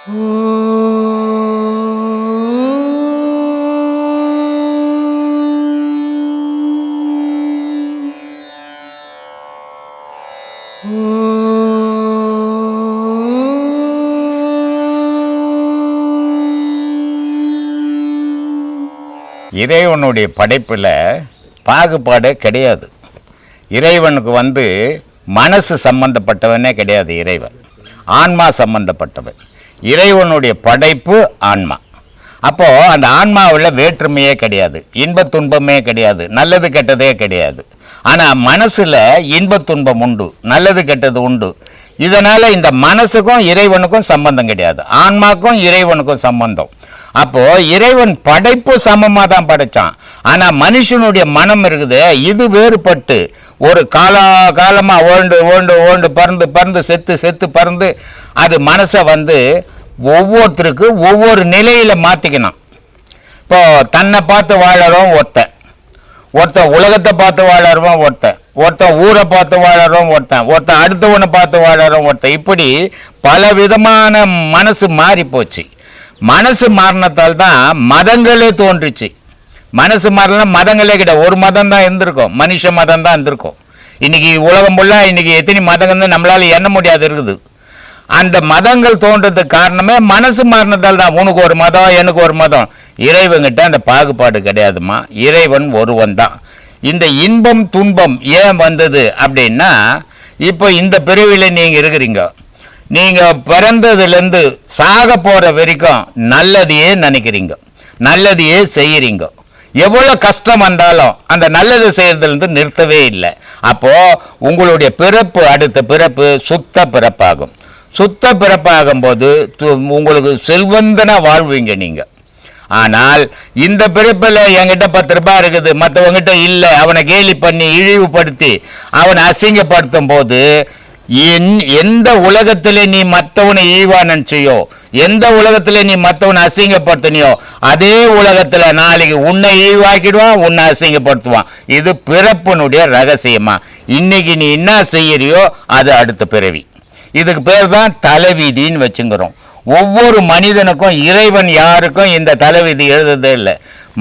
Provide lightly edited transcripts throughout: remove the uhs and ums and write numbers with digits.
இறைவனுடைய படைப்பில் பாகுபாடே கிடையாது. இறைவனுக்கு மனசு சம்பந்தப்பட்டவனே கிடையாது. இறைவன் ஆன்மா சம்பந்தப்பட்டவன். இறைவனுடைய படைப்பு ஆன்மா. அப்போது அந்த ஆன்மாவில் வேற்றுமையே கிடையாது, இன்ப துன்பமே கிடையாது, நல்லது கெட்டதே கிடையாது. ஆனால் மனசில் இன்ப துன்பம் உண்டு, நல்லது கெட்டது உண்டு. இதனால் இந்த மனசுக்கும் இறைவனுக்கும் சம்பந்தம் கிடையாது, ஆன்மாக்கும் இறைவனுக்கும் சம்பந்தம். அப்போது இறைவன் படைப்பு சமமாக தான் படைத்தான். ஆனால் மனுஷனுடைய மனம் இருக்குது, இது வேறுபட்டு ஒரு காலமாக ஓண்டு ஓண்டு ஓண்டு பறந்து பறந்து செத்து செத்து பறந்து அது மனசை ஒவ்வொருத்தருக்கு ஒவ்வொரு நிலையில் மாற்றிக்கணும். இப்போது தன்னை பார்த்து வாழறோம் ஒருத்தன் உலகத்தை பார்த்து வாழறோம் ஒருத்தன் ஊரை பார்த்து வாழறோம் ஒருத்தன் அடுத்தவனை பார்த்து வாழறோம் இப்படி பல விதமான மனசு மாறி போச்சு. மனசு மாறினத்தால் தான் மதங்களே தோன்றுச்சு. மனசு மாறலாம் மதங்களே கிடையாது, ஒரு மதம் தான் இருந்திருக்கும், மனுஷ மதம் தான் இருந்திருக்கும். இன்றைக்கி உலகம் ஃபுல்லாக இன்றைக்கி எத்தனை மதங்கள் நம்மளால் எண்ண முடியாது இருக்குது. அந்த மதங்கள் தோன்றதுக்கு காரணமே மனசு மாறினதால் தான். உனக்கு ஒரு மதம் எனக்கு ஒரு மதம். இறைவன்கிட்ட அந்த பாகுபாடு கிடையாதுமா, இறைவன் ஒருவன் தான். இந்த இன்பம் துன்பம் ஏன் வந்தது அப்படின்னா, இப்போ இந்த பிறவியில் நீங்கள் இருக்கிறீங்க, நீங்கள் பிறந்ததுலேருந்து சாக போகிற வரைக்கும் நல்லதையே நினைக்கிறீங்க, நல்லதையே செய்கிறீங்க. எவ்வளோ கஷ்டம் வந்தாலும் அந்த நல்லது செய்கிறதுலேருந்து நிறுத்தவே இல்லை. அப்போது உங்களுடைய பிறப்பு அடுத்த பிறப்பு சுத்த பிறப்பாகும். சுத்த பிறப்பாகும்போது உங்களுக்கு செல்வந்தனாக வாழ்வீங்க நீங்கள். ஆனால் இந்த பிறப்பில் என்கிட்ட 10 ரூபாய் இருக்குது, மற்றவங்கிட்ட இல்லை, அவனை கேலி பண்ணி இழிவுபடுத்தி அவனை அசிங்கப்படுத்தும் போது எந்த உலகத்தில் நீ மற்றவனை இழிவா நினைச்சியோ, எந்த உலகத்தில் நீ மற்றவனை அசிங்கப்படுத்தினியோ, அதே உலகத்தில் நாளைக்கு உன்னை இழிவாக்கிடுவான், உன்னை அசிங்கப்படுத்துவான். இது பிறப்பினுடைய ரகசியமா. இன்னைக்கு நீ என்ன செய்யறியோ அது அடுத்த பிறவி. இதுக்கு பேர் தான் தலைவிதின்னு வச்சுங்கிறோம். ஒவ்வொரு மனிதனுக்கும் இறைவன் யாருக்கும் இந்த தலைவிதி எழுதுறதே இல்லை.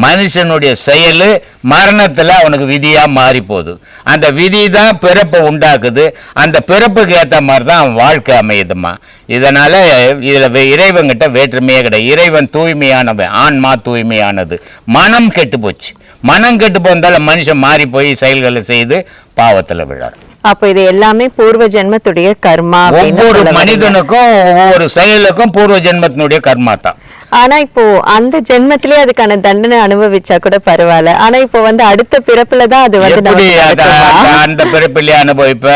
மனுஷனுடைய செயல் மரணத்தில் அவனுக்கு விதியாக மாறி போகுது. அந்த விதி தான் பிறப்பை உண்டாக்குது. அந்த பிறப்புக்கு ஏற்ற மாதிரி தான் அவன் வாழ்க்கை அமையுதுமா. இதனால் இதில் இறைவன்கிட்ட வேற்றுமையே கிடையாது. இறைவன் தூய்மையானவன், ஆன்மா தூய்மையானது. மனம் கெட்டு போச்சு. மனம் கெட்டு போந்தாலும் மனுஷன் மாறி போய் செயல்களை செய்து பாவத்தில் விழார். அப்போ இது எல்லாமே பூர்வ ஜென்மத்துடைய கர்மா. ஒவ்வொரு மனிதனுக்கும் ஒவ்வொரு செயலுக்கும் பூர்வ ஜென்மத்தினுடைய கர்மா தான். ஆனா இப்போ அந்த ஜென்மத்திலே அதுக்கான தண்டனை அனுபவிச்சா கூட பரவாயில்ல. ஆனா இப்போ அடுத்த பிறப்புல தான் அது அந்த பிறப்பிலே அனுபவிப்ப.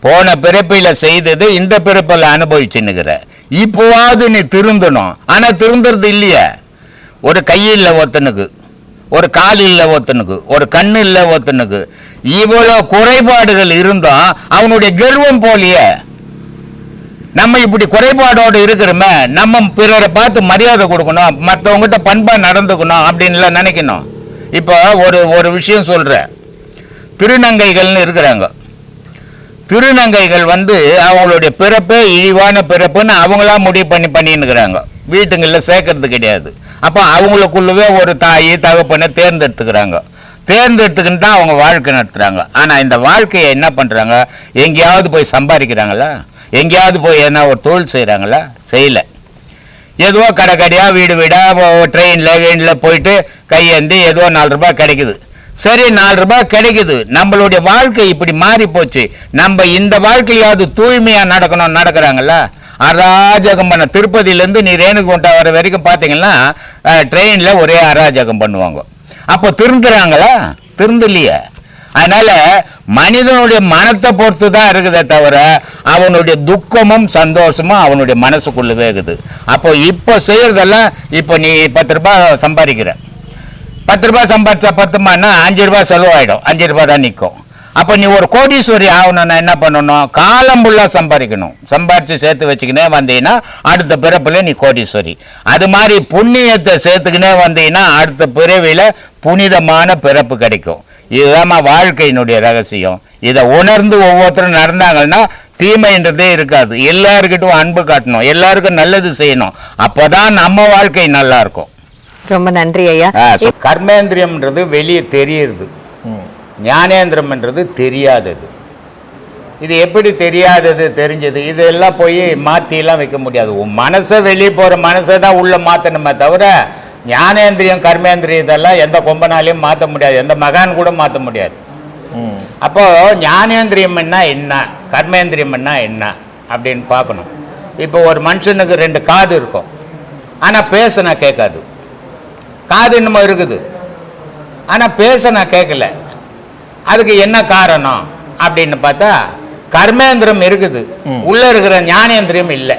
போன பிறப்பில செய்தது இந்த பிறப்பில் அனுபவிச்சுன்னுக்கிற. இப்போவாது நீ திருந்தணும். ஆனா திருந்துறது இல்லையே. ஒரு கை இல்லை ஒருத்தனுக்கு, ஒரு கால் இல்லை ஒருத்தனுக்கு, ஒரு கண்ணு இல்லை ஒருத்தனுக்கு. இவ்வளோ குறைபாடுகள் இருந்தோம் அவனுடைய கர்வம் போலியே. நம்ம இப்படி குறைபாடோடு இருக்கிறோமே, நம்ம பிறரை பார்த்து மரியாதை கொடுக்கணும், மற்றவங்ககிட்ட பண்பாக நடந்துக்கணும் அப்படின்லாம் நினைக்கணும். இப்போ ஒரு விஷயம் சொல்கிறேன். திருநங்கைகள்னு இருக்கிறாங்க. திருநங்கைகள் அவங்களுடைய பிறப்பே இழிவான பிறப்புன்னு அவங்களா முடிவு பண்ணின்னுக்கிறாங்க. வீட்டுங்களில் சேர்க்கறது கிடையாது. அப்போ அவங்களுக்குள்ளவே ஒரு தாய் தகப்பனை தேர்ந்தெடுத்துக்கின்னு தான் அவங்க வாழ்க்கை நடத்துகிறாங்க. ஆனால் இந்த வாழ்க்கையை என்ன பண்ணுறாங்க, எங்கேயாவது போய் சம்பாதிக்கிறாங்களா, எங்கேயாவது போய் என்ன ஒரு தொழில் செய்கிறாங்களா? செய்யலை. ஏதோ கடையாக வீடு வீடாக ட்ரெயினில் போயிட்டு கையேந்தி ஏதோ 4 ரூபாய் கிடைக்குது. சரி, 4 ரூபாய் கிடைக்குது. நம்மளுடைய வாழ்க்கை இப்படி மாறி போச்சு. நம்ம இந்த வாழ்க்கையாவது தூய்மையாக நடக்கிறாங்களா? அராஜகம் பண்ண. திருப்பதியிலேருந்து நீ ரேணுகுண்டா வர வரைக்கும் பார்த்தீங்கன்னா ட்ரெயினில் ஒரே அராஜகம் பண்ணுவாங்க. அப்போ திருந்துறாங்களா? திருந்தலையே. அதனால மனிதனுடைய மனத்தை பொறுத்து தான் இருக்குதே தவிர அவனுடைய துக்கமும் சந்தோஷமும் அவனுடைய மனசுக்குள்ளவே இருக்குது. அப்போ இப்போ செய்யறதெல்லாம், இப்போ நீ 10 ரூபாய் சம்பாதிக்கிற, 10 ரூபாய் சம்பாதிச்சா 10 5 ரூபாய் செலவாயிடும், 5 ரூபாய் தான் நிற்கும். அப்போ நீ ஒரு கோடீஸ்வரி ஆகணும்னா என்ன பண்ணணும்? காலம் ஃபுல்லாக சம்பாதிக்கணும். சம்பாதிச்சு சேர்த்து வச்சுக்கினே வந்தீங்கன்னா அடுத்த பிறப்பில் நீ கோடீஸ்வரி. அது மாதிரி புண்ணியத்தை சேர்த்துக்கினே வந்தீங்கன்னா அடுத்த பிறவியில் புனிதமான பிறப்பு கிடைக்கும். இதுதான் வாழ்க்கையினுடைய ரகசியம். இதை உணர்ந்து ஒவ்வொருத்தரும் நடந்தாங்கன்னா தீமைன்றதே இருக்காது. எல்லாருக்கிட்டும் அன்பு காட்டணும், எல்லாருக்கும் நல்லது செய்யணும். அப்போதான் நம்ம வாழ்க்கை நல்லா இருக்கும். ரொம்ப நன்றி ஐயா. கர்மேந்திரியம்ன்றது வெளியே தெரியுது, ஞானேந்திரம்ன்றது தெரியாதது. இது எப்படி தெரியாதது தெரிஞ்சது? இதெல்லாம் போய் மாற்றிலாம் வைக்க முடியாது. உன் மனசை வெளியே போகிற மனசை தான் உள்ளே மாற்றணுமே தவிர ஞானேந்திரியம் கர்மேந்திரியம் இதெல்லாம் எந்த கொம்பனாலையும் மாற்ற முடியாது, எந்த மகான் கூட மாற்ற முடியாது. அப்போது ஞானேந்திரியம்னா என்ன, கர்மேந்திரியம்னா என்ன அப்படின்னு பார்க்கணும். இப்போ ஒரு மனுஷனுக்கு 2 காது இருக்கும், ஆனால் பேசினா கேட்காது. காது இன்னமும் இருக்குது, ஆனால் பேசினா கேட்கல. அதுக்கு என்ன காரணம் அப்படின்னு பார்த்தா கர்மேந்திரம் இருக்குது, உள்ள இருக்கிற ஞானேந்திரியம் இல்லை.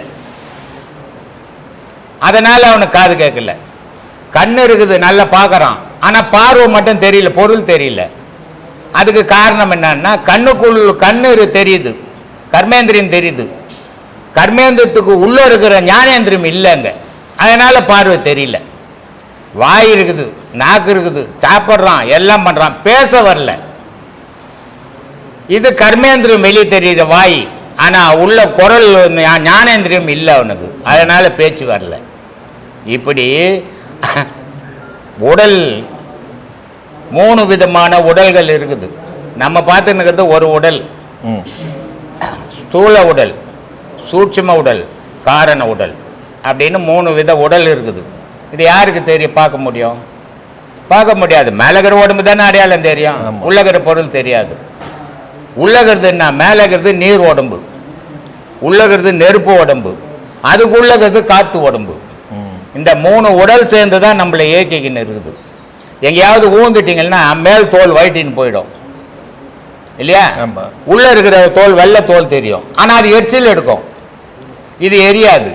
அதனால அவனுக்கு காது கேட்கல. கண்ணு இருக்குது, நல்லா பார்க்குறான், ஆனால் பார்வை மட்டும் தெரியல, பொருள் தெரியல. அதுக்கு காரணம் என்னன்னா கண்ணு தெரியுது, கர்மேந்திரியம் தெரியுது, கர்மேந்திரத்துக்கு உள்ள இருக்கிற ஞானேந்திரியம் இல்லைங்க, அதனால பார்வை தெரியல. வாய் இருக்குது, நாக்கு இருக்குது, சாப்பிட்றான், எல்லாம் பண்ணுறான், பேச வரல. இது கர்மேந்திரியம் வெளியே தெரியுற வாய், ஆனால் உள்ள குரல் ஞானேந்திரியம் இல்லை அவனுக்கு, அதனால பேச்சு வரல. இப்படி உடல் 3 விதமான உடல்கள் இருக்குது. நம்ம பார்த்துன்னுக்கிறது ஒரு உடல், ஸ்தூல உடல், சூட்சும உடல், காரண உடல் அப்படின்னு 3 வித உடல் இருக்குது. இது யாருக்கு தெரியும், பார்க்க முடியும்? பார்க்க முடியாது. மேலகிற உடம்பு தானே அடையாளம் தெரியும், உள்ளகிற பொருள் தெரியாது. உள்ளகிறது என்ன, மேலகிறது நீர் உடம்பு, உள்ளகிறது நெருப்பு உடம்பு, அதுக்குள்ளகிறது காற்று உடம்பு. இந்த 3 உடல் சேர்ந்து தான் நம்மளை இயக்கிக்கின்னு இருக்குது. எங்கேயாவது ஊந்துட்டிங்கன்னா மேல் தோல் வயிட்டின்னு போயிடும் இல்லையா? உள்ள இருக்கிற தோல் வெள்ளை தோல் தெரியும், ஆனால் அது எரிச்சல் எடுக்கும், இது எரியாது.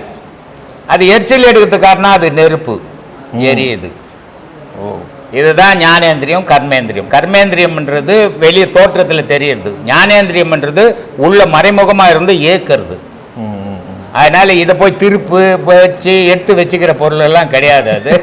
அது எரிச்சல் எடுக்கிறதுக்கு காரணம் அது நெருப்பு, எரியுது. இதுதான் ஞானேந்திரியம் கர்மேந்திரியம். கர்மேந்திரியம்ன்றது வெளியே தோற்றத்தில் தெரியுது, ஞானேந்திரியம்ன்றது உள்ள மறைமுகமாக இருந்து இயக்கிறது. அதனால இதை போய் திருப்பு வச்சு எடுத்து வச்சுக்கிற பொருள் எல்லாம் கிடையாது அது.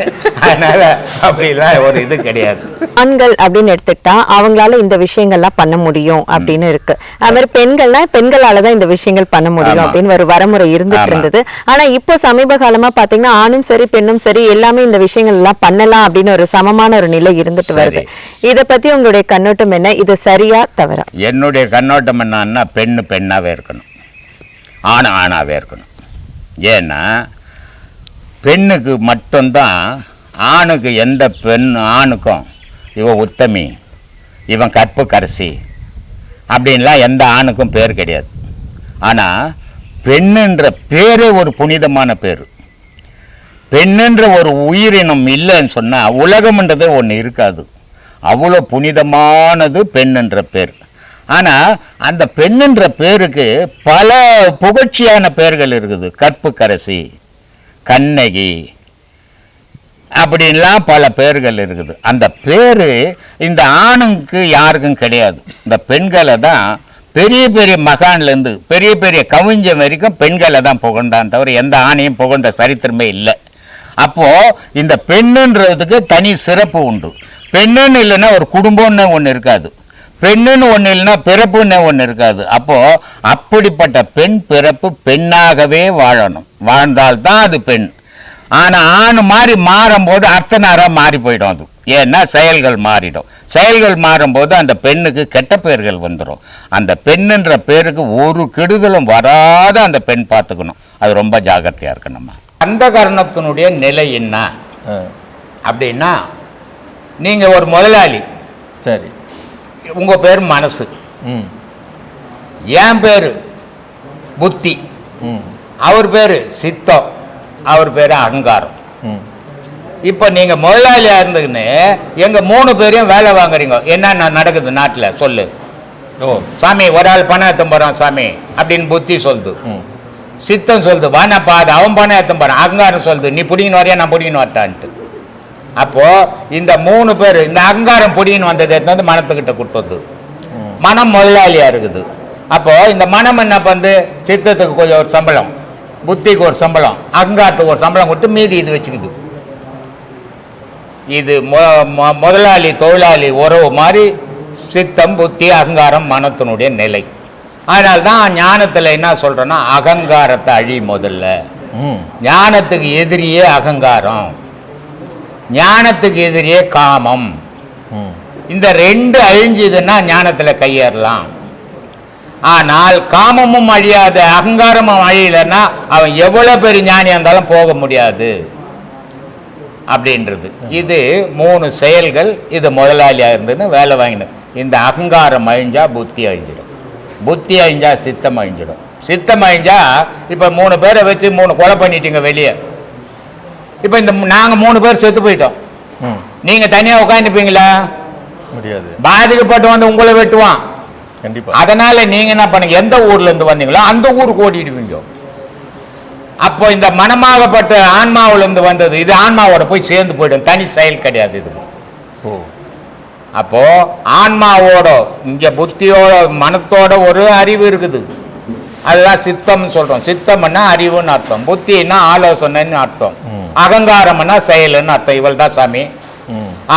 அதனால அப்படிலாம் ஒரு இது கிடையாது. ஆண்கள் அப்படின்னு எடுத்துக்கிட்டா அவங்களால இந்த விஷயங்கள்லாம் பண்ண முடியும் அப்படின்னு இருக்கு. அது மாதிரி பெண்கள்னா பெண்களால தான் இந்த விஷயங்கள் பண்ண முடியும் அப்படின்னு ஒரு வரமுறை இருந்துட்டு இருந்தது. ஆனா இப்போ சமீப காலமா பாத்தீங்கன்னா ஆணும் சரி பெண்ணும் சரி எல்லாமே இந்த விஷயங்கள் எல்லாம் பண்ணலாம் அப்படின்னு ஒரு சமமான ஒரு நிலை இருந்துட்டு வருது. இதை பத்தி உங்களுடைய கண்ணோட்டம் என்ன? இது சரியா தவறா? என்னுடைய கண்ணோட்டம் என்னன்னா பெண்ணு பெண்ணாவே இருக்கணும், ஆண் ஆணாகவே இருக்கணும். ஏன்னா பெண்ணுக்கு மட்டும்தான், ஆணுக்கு எந்த ஆணுக்கும் இவன் உத்தமி, இவன் கற்பு கரசி அப்படின்லாம் எந்த ஆணுக்கும் பேர் கிடையாது. ஆனால் பெண்ணுன்ற பேரே ஒரு புனிதமான பேர். பெண்ணுன்ற ஒரு உயிரினம் இல்லைன்னு சொன்னால் உலகம்ன்றது ஒன்று இருக்காது. அவ்வளோ புனிதமானது பெண்ணுன்ற பேர். ஆனால் அந்த பெண்ணுன்ற பேருக்கு பல புகழ்ச்சியான பெயர்கள் இருக்குது. கற்பு கரசி, கண்ணகி அப்படின்லாம் பல பெயர்கள் இருக்குது. அந்த பேர் இந்த ஆணுக்கு யாருக்கும் கிடையாது. இந்த பெண்களை தான் பெரிய பெரிய மகான்லேருந்து பெரிய பெரிய கவிஞன் வரைக்கும் பெண்களை தான் புகழ்ந்தான்னு தவிர எந்த ஆணையும் புகழ்ந்த சரித்திரமே இல்லை. அப்போது இந்த பெண்ணுன்றதுக்கு தனி சிறப்பு உண்டு. பெண்ணுன்னு இல்லைன்னா ஒரு குடும்பம்னு ஒன்று இருக்காது, பெண்ணுன்னு ஒன்று இல்லைன்னா பிறப்புன்னு ஒன்று இருக்காது. அப்போது அப்படிப்பட்ட பெண் பிறப்பு பெண்ணாகவே வாழணும், வாழ்ந்தால்தான் அது பெண். ஆனால் ஆண் மாதிரி மாறும்போது அர்த்தநாராக மாறி போயிடும் அது. ஏன்னா செயல்கள் மாறிடும். செயல்கள் மாறும்போது அந்த பெண்ணுக்கு கெட்ட பெயர்கள் வந்துடும். அந்த பெண்ணுன்ற பேருக்கு ஒரு கெடுதலும் வராத அந்த பெண் பார்த்துக்கணும். அது ரொம்ப ஜாக்கிரதையாக இருக்கணும்மா. அந்த கரணத்தினுடைய நிலை என்ன அப்படின்னா, நீங்கள் ஒரு முதலாளி, சரி, உங்கள் பேர் மனசு, என் பேர் புத்தி, அவர் பேர் சித்தம், அவர் பேர் அகங்காரம். இப்போ நீங்கள் முதலாளியாக இருந்துக்குன்னு எங்கள் 3 பேரையும் வேலை வாங்குறீங்க. என்ன நடக்குது நாட்டில் சொல்லு. சாமி ஒரு ஆள் பணம் எடுத்து போகிறான் சாமி அப்படின்னு புத்தி சொல்லுது. சித்தம் சொல்லுது வானப்பா அது அவன் பணம் எடுத்து போகிறான். அகங்காரம் சொல்லுது நீ பிடிக்கின்னு வரையா நான் பிடிக்கின்னு வரட்டான்ட்டு. அப்போது இந்த 3 பேர், இந்த அகங்காரம் பிடிக்கின்னு வந்தது எடுத்து வந்து மனத்துக்கிட்ட கொடுத்தது. மனம் முதலாளியாக இருக்குது. அப்போது இந்த மனம் என்ன பண்ணுது, சித்தத்துக்கு கொஞ்சம் ஒரு சம்பளம், புத்திக்கு ஒரு சம்பளம், அகங்காரத்துக்கு ஒரு சம்பளம் கொடுத்து மீதி இது வச்சுக்குது. இது முதலாளி தொழிலாளி உறவு மாதிரி சித்தம் புத்தி அகங்காரம் மனத்தினுடைய நிலை. அதனால தான் ஞானத்தில் என்ன சொல்கிறோன்னா அகங்காரத்தை அழி முதல்ல. ஞானத்துக்கு எதிரியே அகங்காரம், ஞானத்துக்கு எதிரியே காமம். இந்த ரெண்டு அழிஞ்சதுன்னா ஞானத்தில் கையேறலாம். ஆனால் காமமும் அழியாத அகங்காரமும் அழியலைன்னா அவன் எவ்வளோ பெரிய ஞானியாக இருந்தாலும் போக முடியாது அப்படின்றது. இது 3 செயல்கள். இது முதலாளியாக இருந்ததுன்னு வேலை வாங்கினது. இந்த அகங்காரம் அழிஞ்சா புத்தி அழிஞ்சிடும், புத்தி அழிஞ்சா சித்தம் அழிஞ்சிடும். சித்தம் அழிஞ்சா இப்போ 3 பேரை வச்சு 3 கொலை பண்ணிட்டீங்க வெளியே. இப்போ இந்த நாங்கள் 3 பேர் செத்து போயிட்டோம், நீங்கள் தனியாக உட்காந்துப்பீங்களா? முடியாது. பாதிக்கப்பட்டு வந்து உங்களை வெட்டுவான். கண்டிப்பா. அதனால நீங்க என்ன பண்ணுங்க, எந்த ஊர்ல இருந்து வந்தீங்களோ அந்த ஊருக்கு ஓடிடுவீங்க. அப்போ இந்த மனமாகப்பட்ட ஆன்மாவில இருந்து வந்தது இது ஆன்மாவோட போய் சேர்ந்து போயிடும், தனி செயல் கிடையாது இது. அப்போ ஆன்மாவோட இங்க புத்தியோட மனத்தோட ஒரு அறிவு இருக்குது, அதுதான் சித்தம்னு சொல்றோம். சித்தம்னா அறிவுன்னு அர்த்தம், புத்தின்னா ஆலோசனைன்னு அர்த்தம், அகங்காரம்னா செயல்னு அர்த்தம். இவள் தான் சாமி.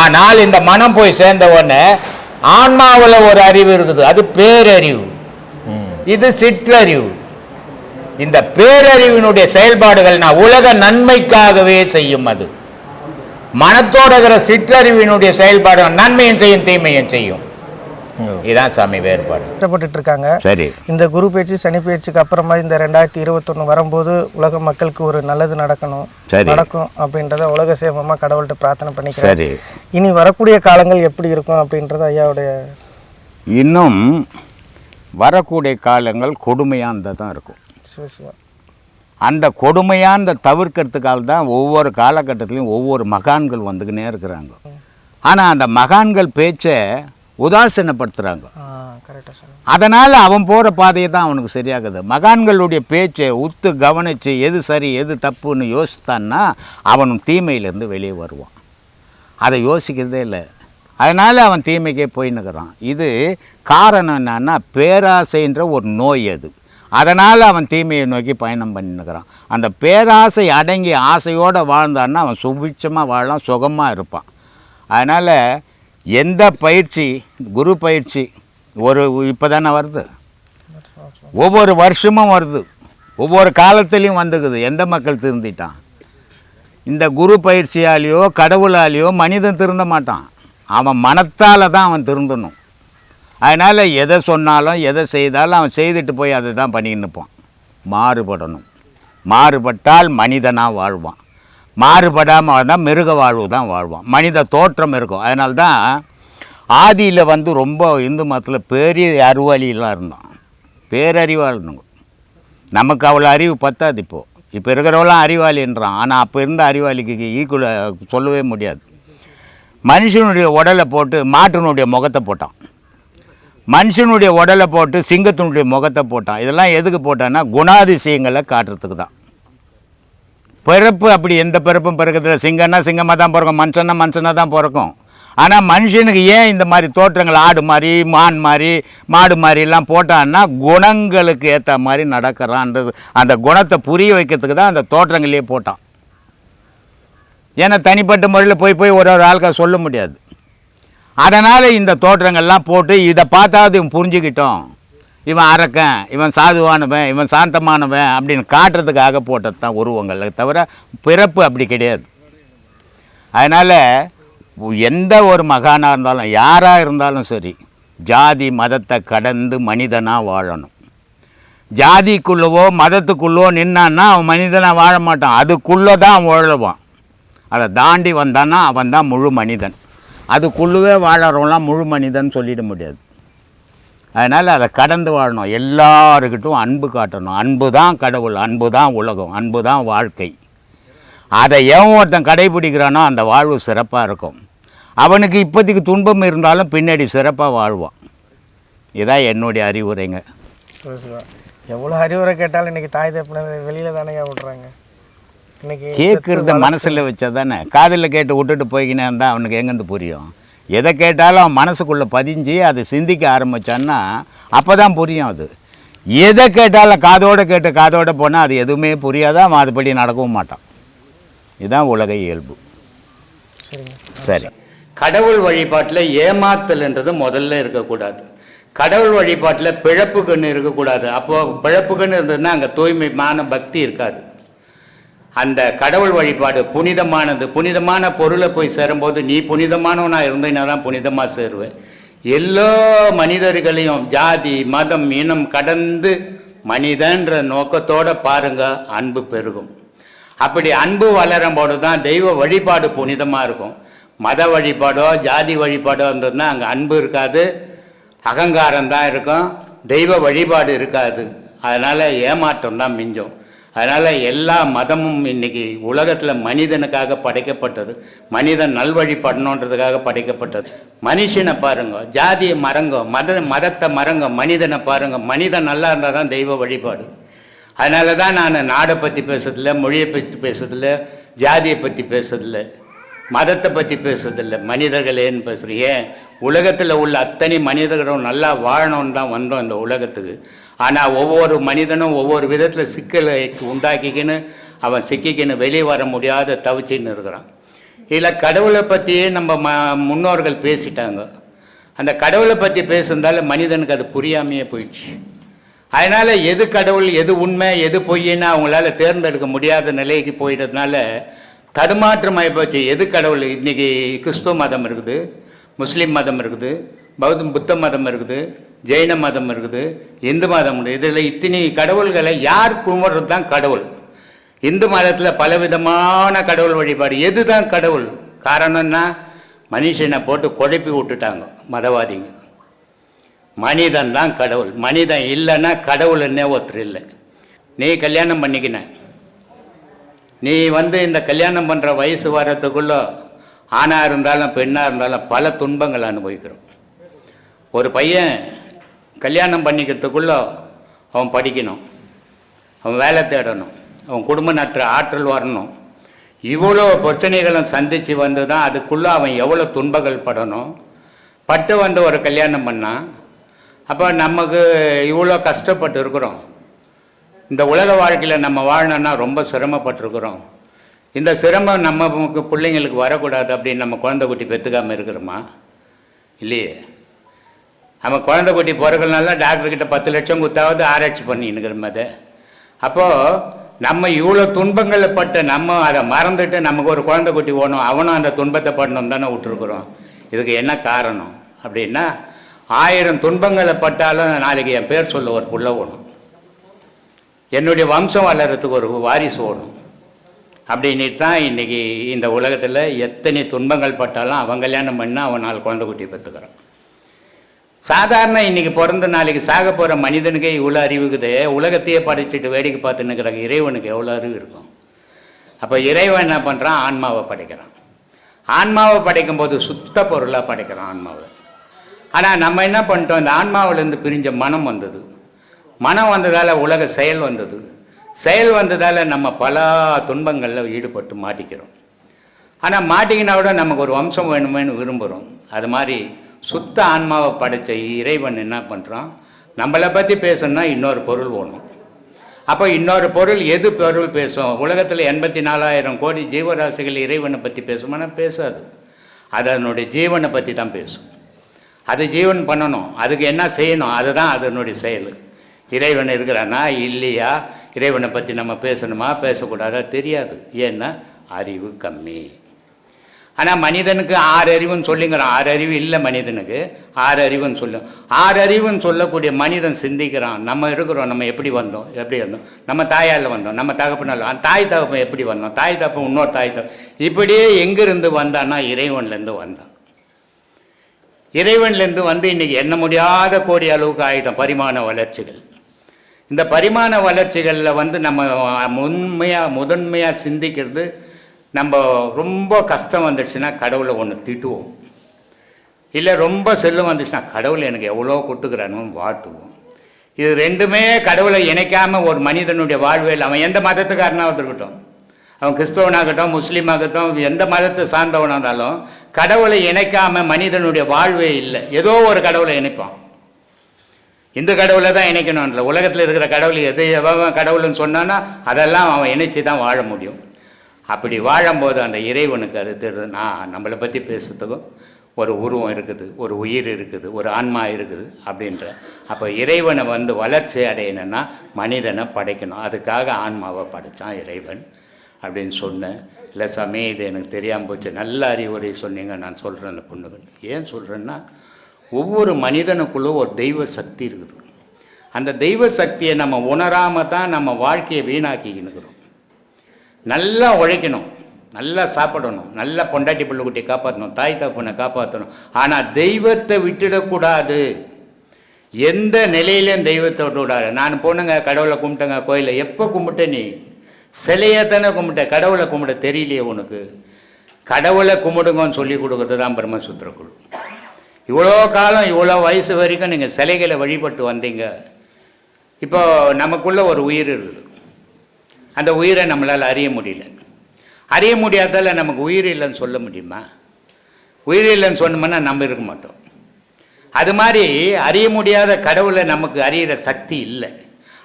ஆனால் இந்த மனம் போய் சேர்ந்த உடனே ஆன்மாவில் ஒரு அறிவு இருக்குது, அது பேரறிவு, இது சிற்றறிவு. இந்த பேரறிவினுடைய செயல்பாடுகள் உலக நன்மைக்காகவே செய்யும். அது மனத்தோட இருக்கிற சிற்றறிவினுடைய செயல்பாடு நன்மையும் செய்யும் தீமையும் செய்யும். இதுதான் சாமி வேறுபாடு. கஷ்டப்பட்டு இருக்காங்க. சரி, இந்த குரு பயிற்சி சனி பயிற்சிக்கு அப்புறமா இந்த 2021 வரும்போது உலக மக்களுக்கு ஒரு நல்லது நடக்கணும், நடக்கும் அப்படின்றத உலக சேவமா கடவுள்கிட்ட பிரார்த்தனை பண்ணிக்கிறேன். சரி, இனி வரக்கூடிய காலங்கள் எப்படி இருக்கும் அப்படின்றது ஐயாவுடைய. இன்னும் வரக்கூடிய காலங்கள் கொடுமையானதாக தான் இருக்கும். அந்த கொடுமையான தவிர்க்கிறதுக்காக தான் ஒவ்வொரு காலகட்டத்திலையும் ஒவ்வொரு மகான்கள் வந்துக்கினே இருக்கிறாங்க. ஆனால் அந்த மகான்கள் பேச்சை உதாசீனப்படுத்துகிறாங்க. அதனால் அவன் போகிற பாதையை தான் அவனுக்கு சரியாகுது. மகான்களுடைய பேச்சை உத்து கவனித்து எது சரி எது தப்புன்னு யோசித்தான்னா அவனும் தீமையிலேருந்து வெளியே வருவான். அதை யோசிக்கிறதே இல்லை, அதனால் அவன் தீமைக்கே போயின்னுக்கிறான். இது காரணம் என்னன்னா பேராசைன்ற ஒரு நோய் அது. அதனால் அவன் தீமையை நோக்கி பயணம் பண்ணின்னுக்கிறான். அந்த பேராசை அடங்கி ஆசையோடு வாழ்ந்தான்னா அவன் சுபிட்சமாக வாழலாம், சுகமாக இருப்பான். அதனால் எந்த பயிற்சி, குரு பயிற்சி இப்போ தானே வருது, ஒவ்வொரு வருஷமும் வருது, ஒவ்வொரு காலத்துலேயும் வந்துக்குது. எந்த மக்கள் திருந்திட்டான்? இந்த குரு பயிற்சியாலேயோ கடவுளாலேயோ மனிதன் திருந்த மாட்டான், அவன் மனத்தால் தான் அவன் திருந்தணும். அதனால் எதை சொன்னாலும் எதை செய்தாலும் அவன் செய்துட்டு போய் அதை தான் பண்ணின்னு இருப்பான். மாறுபடணும், மாறுபட்டால் மனிதனாக வாழ்வான், மாறுபடாமல் வாழ்ந்தால் மிருக வாழ்வு தான் வாழ்வான், மனித தோற்றம் இருக்கும். அதனால தான் ஆதியில் ரொம்ப இந்து மதத்தில் பெரிய அறிவாளியெல்லாம் இருந்தான், பேரறிவாக இருந்தவங்க. நமக்கு அவ்வளோ அறிவு பத்தாது. இப்போ இருக்கிறவெல்லாம் அறிவாளின்றான், ஆனால் அப்போ இருந்த அறிவாளிக்கு ஈக்குவலாக சொல்லவே முடியாது. மனுஷனுடைய உடலை போட்டு மாட்டினுடைய முகத்தை போட்டான், மனுஷனுடைய உடலை போட்டு சிங்கத்தினுடைய முகத்தை போட்டான். இதெல்லாம் எதுக்கு போட்டான்னா குணாதிசயங்களை காட்டுறதுக்கு தான். பிறப்பு அப்படி எந்த பிறப்பும் பிறக்கிறதுல, சிங்கம்னா சிங்கமாக தான் பிறக்கும், மனுஷன்னா மனுஷனாக தான் பிறக்கும். ஆனால் மனுஷனுக்கு ஏன் இந்த மாதிரி தோற்றங்கள் ஆடு மாதிரி மான் மாதிரி மாடு மாதிரிலாம் போட்டான்னா குணங்களுக்கு ஏற்ற மாதிரி நடக்கிறான்றது, அந்த குணத்தை புரிய வைக்கிறதுக்கு தான் அந்த தோற்றங்களே போட்டான். ஏன்னா தனிப்பட்ட முறையில் போய் ஒரு ஆளுக்காக சொல்ல முடியாது. அதனால் இந்த தோற்றங்கள்லாம் போட்டு இதை பார்த்தாவது இவன் புரிஞ்சுக்கிட்டோம், இவன் அரக்கன், இவன் சாதுவானவன், இவன் சாந்தமானவன் அப்படின்னு காட்டுறதுக்காக போட்டது தான் உருவங்கள், தவிர பிறப்பு அப்படி கிடையாது. அதனால் எந்த ஒரு மகானாக இருந்தாலும் யாராக இருந்தாலும் சரி ஜாதி மதத்தை கடந்து மனிதனாக வாழணும். ஜாதிக்குள்ளவோ மதத்துக்குள்ளோ நின்னான்னா அவன் மனிதனாக வாழ மாட்டான், அதுக்குள்ளே தான் அவன் வாழுவான். அதை தாண்டி வந்தான்னா அவன் தான் முழு மனிதன். அதுக்குள்ளவே வாழறவங்களாம் முழு மனிதன் சொல்லிட முடியாது. அதனால் அதை கடந்து வாழணும், எல்லாருக்கிட்டும் அன்பு காட்டணும். அன்பு தான் கடவுள், அன்பு தான் உலகம், அன்பு தான் வாழ்க்கை. அதை எவன் ஒருத்தன் கடைபிடிக்கிறானோ அந்த வாழ்வு சிறப்பாக இருக்கும். அவனுக்கு இப்போதைக்கு துன்பம் இருந்தாலும் பின்னாடி சிறப்பாக வாழ்வான். இதுதான் என்னுடைய அறிவுரைங்க. எவ்வளோ அறிவுரை கேட்டாலும் இன்றைக்கி தாய் தப்பின வெளியில் தானே விட்றாங்க. இன்றைக்கி கேட்குறத மனசில் வச்சா தானே, காதில் கேட்டு விட்டுட்டு போய்க்கினே இருந்தால் அவனுக்கு எங்கேருந்து புரியும்? எதை கேட்டாலும் அவன் மனசுக்குள்ளே பதிஞ்சு அதை சிந்திக்க ஆரம்பித்தான்னா அப்போ தான் புரியும். அது எதை கேட்டாலும் காதோடு கேட்டு காதோடு போனால் அது எதுவுமே புரியாதான், அவன் அதுபடி நடக்கவும் மாட்டான். இதுதான் உலக இயல்பு. சரி, கடவுள் வழிபாட்டில் ஏமாத்தல்ன்றது முதல்ல இருக்கக்கூடாது. கடவுள் வழிபாட்டில் பிழப்புக்குன்னு இருக்கக்கூடாது. அப்போது பிழப்புக்குன்னு இருந்ததுன்னா அங்கே தூய்மையான பக்தி இருக்காது. அந்த கடவுள் வழிபாடு புனிதமானது. புனிதமான பொருளை போய் சேரும்போது நீ புனிதமானவனாக இருந்தீங்கன்னா தான் புனிதமாக சேருவேன். எல்லா மனிதர்களையும் ஜாதி மதம் இனம் கடந்து மனிதன்ற நோக்கத்தோடு பாருங்க, அன்பு பெருகும். அப்படி அன்பு வளரும் போது தான் தெய்வ வழிபாடு புனிதமாக இருக்கும். மத வழிபாடோ ஜாதி வழிபாடோ இருந்ததுன்னா அங்கே அன்பு இருக்காது, அகங்காரம் தான் இருக்கும், தெய்வ வழிபாடு இருக்காது. அதனால் ஏமாற்றம் தான் மிஞ்சும். அதனால் எல்லா மதமும் இன்றைக்கி உலகத்தில் மனிதனுக்காக படைக்கப்பட்டது. மனிதன் நல்வழிப்படணுன்றதுக்காக படைக்கப்பட்டது. மனுஷனை பாருங்க, ஜாதியை மறங்க, மதத்தை மறங்க, மனிதனை பாருங்கள். மனிதன் நல்லா இருந்தால் தான் தெய்வ வழிபாடு. அதனால தான் நான் நாடை பற்றி பேசுறதில்ல, மொழியை பற்றி பேசுறதில்ல, ஜாதியை பற்றி பேசுறதில்ல, மதத்தை பற்றி பேசுறதில்லை, மனிதர்களேன்னு பேசுகிறேன். ஏன் உலகத்தில் உள்ள அத்தனை மனிதர்களும் நல்லா வாழணும்னு தான் வந்தோம் இந்த உலகத்துக்கு. ஆனால் ஒவ்வொரு மனிதனும் ஒவ்வொரு விதத்தில் சிக்கலை உண்டாக்கிக்கின்னு அவன் சிக்கிக்கின்னு வெளியே வர முடியாத தவிச்சின்னு இருக்கிறான். இதில் கடவுளை பற்றியே நம்ம முன்னோர்கள் பேசிட்டாங்க. அந்த கடவுளை பற்றி பேசுறதால மனிதனுக்கு அது புரியாமையே போயிடுச்சு. அதனால் எது கடவுள் எது உண்மை எது பொய்ன்னு அவங்களால தேர்ந்தெடுக்க முடியாத நிலைக்கு போயிட்டதுனால தடுமாற்றமாகி போச்சு. எது கடவுள்? இன்றைக்கி கிறிஸ்துவ மதம் இருக்குது, முஸ்லீம் மதம் இருக்குது, புத்த மதம் இருக்குது, ஜெயின மதம் இருக்குது, இந்து மதம் இருக்குது. இதில் இத்தனை கடவுள்களை யார் கும்பிட்றது தான் கடவுள்? இந்து மதத்தில் பலவிதமான கடவுள் வழிபாடு. எது தான் கடவுள்? காரணம்னா மனுஷனை போட்டு குழப்பி விட்டுட்டாங்க மதவாதிங்க. மனிதன் தான் கடவுள். மனிதன் இல்லைன்னா கடவுள் என்ன ஒருத்தர் இல்லை. நீ கல்யாணம் பண்ணிக்கின, நீ இந்த கல்யாணம் பண்ணுற வயசு வர்றதுக்குள்ளே ஆணாக இருந்தாலும் பெண்ணாக இருந்தாலும் பல துன்பங்கள் அனுபவிக்கிறோம். ஒரு பையன் கல்யாணம் பண்ணிக்கிறதுக்குள்ளே அவன் படிக்கணும், அவன் வேலை தேடணும், அவன் குடும்ப நற்ற ஆற்றல் வரணும். இவ்வளோ பிரச்சனைகளும் சந்தித்து வந்து தான் அதுக்குள்ளே அவன் எவ்வளோ துன்பங்கள் படணும். பட்டு ஒரு கல்யாணம் பண்ணான். அப்போ நமக்கு இவ்வளோ கஷ்டப்பட்டு இருக்கிறோம். இந்த உலக வாழ்க்கையில் நம்ம வாழணுன்னா ரொம்ப சிரமப்பட்டிருக்கிறோம். இந்த சிரமம் நமக்கு பிள்ளைங்களுக்கு வரக்கூடாது அப்படின்னு நம்ம குழந்தை குட்டி பெற்றுக்காமல் இருக்கிறோமா? இல்லையே. நம்ம குழந்தை குட்டி பிறகுனால டாக்டர்கிட்ட 10 லட்சம் கொடுத்தாவது ஆராய்ச்சி பண்ணின்னுக்கிறோம். அதை அப்போது நம்ம இவ்வளோ துன்பங்களை பட்டு நம்ம அதை மறந்துட்டு நமக்கு ஒரு குழந்தை குட்டி ஓணும், அவனும் அந்த துன்பத்தை படணும் தானே விட்டுருக்குறோம். இதுக்கு என்ன காரணம் அப்படின்னா, 1000 துன்பங்களை பட்டாலும் நாளைக்கு என் பேர் சொல்ல ஒரு புள்ள ஓணும், என்னுடைய வம்சம் வளர்கிறதுக்கு ஒரு வாரிசு ஓணும் அப்படின்ட்டு தான் இன்றைக்கி இந்த உலகத்தில் எத்தனை துன்பங்கள் பட்டாலும் அவன் கல்யாணம் பண்ணால் அவன் 4 குழந்தை குட்டி பெற்றுக்கிறான். சாதாரண இன்றைக்கி பிறந்த நாளைக்கு சாக போகிற மனிதனுக்கே இவ்வளோ அறிவுக்குது. உலகத்தையே படைச்சிட்டு வேடிக்கை பார்த்துன்னு இருக்கிறாங்க. இறைவனுக்கு எவ்வளோ அறிவு இருக்கும்? அப்போ இறைவன் என்ன பண்ணுறான்? ஆன்மாவை படைக்கிறான். ஆன்மாவை படைக்கும் போது சுத்த பொருளாக படைக்கிறான் ஆன்மாவை. ஆனால் நம்ம என்ன பண்ணிட்டோம்? இந்த ஆன்மாவிலேருந்து பிரிஞ்ச மனம் வந்தது. மனம் வந்ததால் உலக செயல் வந்தது. செயல் வந்ததால் நம்ம பல துன்பங்களில் ஈடுபட்டு மாட்டிக்கிறோம். ஆனால் மாட்டிக்கினா விட நமக்கு ஒரு வம்சம் வேணுமேனு விரும்புகிறோம். அது மாதிரி சுத்த ஆன்மாவை படைத்த இறைவன் என்ன பண்ணுறான்? நம்மளை பற்றி பேசணுன்னா இன்னொரு பொருள் வேணும். அப்போ இன்னொரு பொருள் எது பொருள் பேசும்? உலகத்தில் 84,000 கோடி ஜீவராசிகள் இறைவனை பற்றி பேசுமானா பேசாது. அது அதனுடைய ஜீவனை பற்றி தான் பேசும். அது ஜீவன் பண்ணணும், அதுக்கு என்ன செய்யணும், அதுதான் அதனுடைய செயல். இறைவன் இருக்கிறானா இல்லையா, இறைவனை பற்றி நம்ம பேசணுமா பேசக்கூடாதா தெரியாது. ஏன்னா அறிவு கம்மி. ஆனால் மனிதனுக்கு 6 அறிவுன்னு சொல்லிங்கிறான். 6 அறிவு இல்லை மனிதனுக்கு, 6 அறிவுன்னு சொல்லும். 6 அறிவுன்னு சொல்லக்கூடிய மனிதன் சிந்திக்கிறான். நம்ம இருக்கிறோம், நம்ம எப்படி வந்தோம், நம்ம தாயால் வந்தோம், நம்ம தகப்பனால், தாய் தகப்பன் எப்படி வந்தோம், தாய் தகப்பன் இன்னொரு தாய் தகப்பன், இப்படியே எங்கிருந்து வந்தான்னா இறைவன்லேருந்து வந்தான். இறைவன்லேருந்து இன்றைக்கி எண்ண முடியாத கோடி அளவுக்கு ஆகிட்டோம் பரிமாண வளர்ச்சிகள். இந்த பரிமாண வளர்ச்சிகளில் நம்ம முதன்மையாக சிந்திக்கிறது, நம்ம ரொம்ப கஷ்டம் வந்துடுச்சுன்னா கடவுளை ஒன்று திட்டுவோம், இல்லை ரொம்ப செல்லும் வந்துச்சுன்னா கடவுளை எனக்கு எவ்வளோ கொடுத்துக்கிறானு வாழ்த்துவோம். இது ரெண்டுமே கடவுளை இணைக்காமல் ஒரு மனிதனுடைய வாழ்வில், அவன் எந்த மதத்துக்காரனாக இருக்கட்டும், அவன் கிறிஸ்தவனாகட்டும் முஸ்லீமாகட்டும் எந்த மதத்தை சார்ந்தவனாக இருந்தாலும் கடவுளை இணைக்காமல் மனிதனுடைய வாழ்வே இல்லை. ஏதோ ஒரு கடவுளை இணைப்பான். இந்த கடவுளை தான் இணைக்கணும்ல. உலகத்தில் இருக்கிற கடவுள் எது எவன் கடவுள்னு சொன்னான்னா அதெல்லாம் அவன் இணைச்சி தான் வாழ முடியும். அப்படி வாழும்போது அந்த இறைவனுக்கு அது தெரியுது, நான் நம்மளை பற்றி பேசுறதுக்கும் ஒரு உருவம் இருக்குது, ஒரு உயிர் இருக்குது, ஒரு ஆன்மா இருக்குது அப்படின்ற. அப்போ இறைவனை வந்து வளர்ச்சி அடையணும்னா மனிதனை படைக்கணும், அதுக்காக ஆன்மாவை படைத்தான் இறைவன் அப்படின்னு சொன்னேன். இல்லை சாமி இது எனக்கு தெரியாமல் போச்சு, நல்ல அறிவுரை சொன்னீங்க, நான் சொல்கிறேன் அந்த பொண்ணுகள். ஏன் சொல்கிறேன்னா, ஒவ்வொரு மனிதனுக்குள்ளே ஒரு தெய்வ சக்தி இருக்குது. அந்த தெய்வ சக்தியை நம்ம உணராமல் தான் நம்ம வாழ்க்கையை வீணாக்கிக்கினுக்கிறோம். நல்லா உழைக்கணும், நல்லா சாப்பிடணும், நல்லா பொண்டாட்டி பிள்ளைக்குட்டியை காப்பாற்றணும், தாய் தகப்பனை காப்பாற்றணும். ஆனால் தெய்வத்தை விட்டுடக்கூடாது, எந்த நிலையிலையும் தெய்வத்தை விட்டுவிடாது. நான் போனேங்க கடவுளை கும்பிட்டேங்க கோயிலில். எப்போ கும்பிட்ட நீ? சிலையை தானே கும்பிட்ட, கடவுளை கும்பிட தெரியலையே உனக்கு. கடவுளை கும்பிடுங்கன்னு சொல்லி கொடுக்குறது தான் பிரம்மசூத்திர குழு. இவ்வளோ காலம் இவ்வளோ வயசு வரைக்கும் நீங்கள் சிலைகளை வழிபட்டு வந்தீங்க. இப்போ நமக்குள்ள ஒரு உயிர் இருக்குது, அந்த உயிரை நம்மளால் அறிய முடியல. அறிய முடியாதால நமக்கு உயிர் இல்லைன்னு சொல்ல முடியுமா? உயிர் இல்லைன்னு சொன்னோம்னா நம்ம இருக்க மாட்டோம். அது மாதிரி அறிய முடியாத கடவுளை நமக்கு அறியிற சக்தி இல்லை,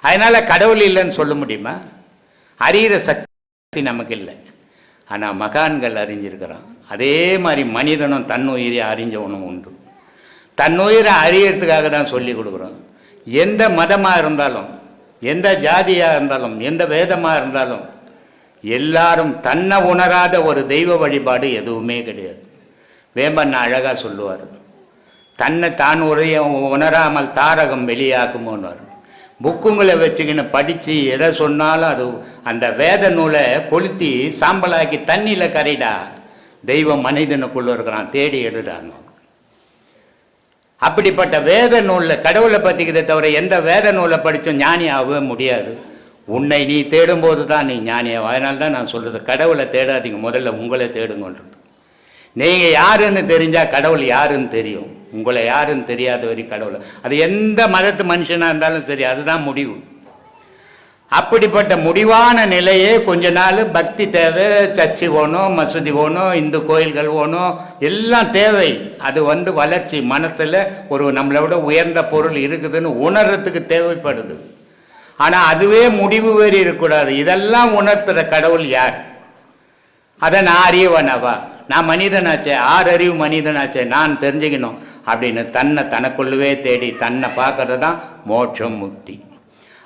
அதனால் கடவுள் இல்லைன்னு சொல்ல முடியுமா? அறியிற சக்தி நமக்கு இல்லை. ஆனால் மகான்கள் அறிஞ்சிருக்கிறான். அதே மாதிரி மனிதனும் தன் உயிரை அறிஞ்சவனும் உண்டு. தன் உயிரை அறியறதுக்காக தான் சொல்லி கொடுக்குறோம். எந்த மதமாக இருந்தாலும், எந்த ஜாதியாக இருந்தாலும், எந்த வேதமாக இருந்தாலும், எல்லாரும் தன்னை உணராத ஒரு தெய்வ வழிபாடு எதுவுமே கிடையாது. வேம்பன் அழகாக சொல்லுவார், தன்னை தான் உணராமல் தாரகம் வெளியாகுமோன்னு. புக்குங்களை வச்சுக்கின்னு படித்து எதை சொன்னாலும் அது அந்த வேத நூலை கொளுத்தி சாம்பலாக்கி தண்ணியில் கரைடா, தெய்வம் மனிதனுக்குள்ளே இருக்கிறான், தேடி எழுதான்னு. அப்படிப்பட்ட வேத நூலில் கடவுளை பற்றிக்கிறத தவிர எந்த வேத நூலை படித்தும் ஞானி ஆகவே முடியாது. உன்னை நீ தேடும்போது தான் நீ ஞானியாகும். அதனால தான் நான் சொல்கிறது, கடவுளை தேடாதீங்க, முதல்ல உங்களை தேடுங்கன்றது. நீங்கள் யாருன்னு தெரிஞ்சால் கடவுள் யாருன்னு தெரியும். உங்களை யாருன்னு தெரியாத வரைக்கும் கடவுளை, அது எந்த மதத்து மனுஷனாக இருந்தாலும் சரி, அதுதான் முடிவு. அப்படிப்பட்ட முடிவான நிலையே கொஞ்ச நாள் பக்தி தேவை, சர்ச்சு போகணும், மசூதி போகணும், இந்து கோயில்கள் போகணும், எல்லாம் தேவை. அது வந்து வளர்ச்சி, மனசில் ஒரு நம்மளை விட உயர்ந்த பொருள் இருக்குதுன்னு உணர்றதுக்கு தேவைப்படுது. ஆனால் அதுவே முடிவு வேறு இருக்கக்கூடாது. இதெல்லாம் உணர்த்துகிற கடவுள் யார்? அதை நான் அறியவனவா, நான் மனிதனாச்சே, ஆறறிவு மனிதனாச்சே, நான் தெரிஞ்சுக்கணும் அப்படின்னு தனக்குள்ளவே தேடி தன்னை பார்க்கறது தான் மோட்சம், முக்தி.